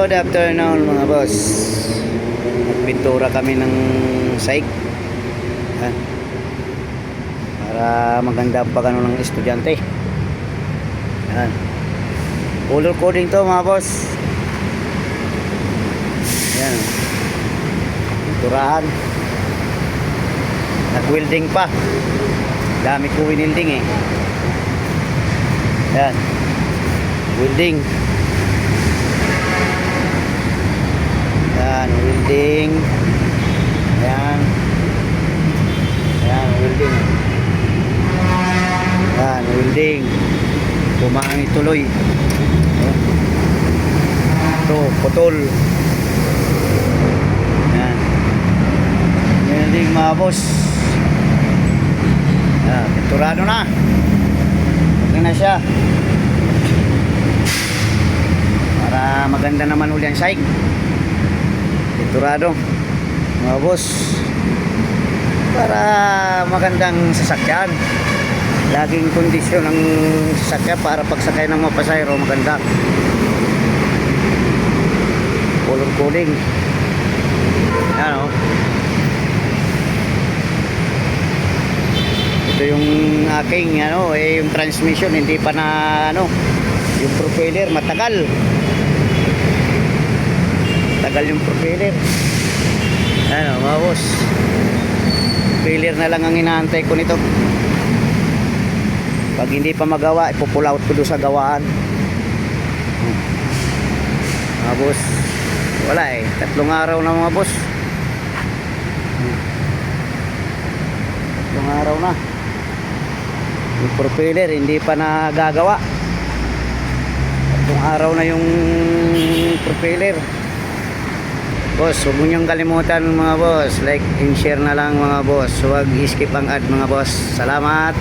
Good afternoon mga boss. Nagpintura kami ng sahig. Yan. Para maganda ang pagano ng estudyante. Yan. Color coding to mga boss. Yan. Pinturahan. Nag-welding pa. Dami ko winilding eh. Yan. Welding. Yan, welding. Yan. Yan, welding. Yan, welding. Kumain tuloy. Ito, putol. Yan. Welding mga boss. Yan, pinturado na. Okay na siya. Para maganda naman uli ang sahig. Pinturado mga boss, para magandang sasakyan. Laging kondisyon ng sasakyan para pagsakay ng mga pasahero maganda. Color coding. Yan o. Ito yung aking yung transmission hindi pa na yung propeller matagal. Tagal yung propeller. Mga boss, propeller na lang ang inaantay ko nito. Pag hindi pa magawa, ipupull out ko doon sa gawaan. Mga boss, wala eh, 3 araw na mga boss. 3 araw na yung propeller hindi pa nagagawa. 3 araw na yung propeller. Boss, huwag mo niyong kalimutan mga boss, like and share na lang mga boss. Huwag i-skip ang ad mga boss. Salamat.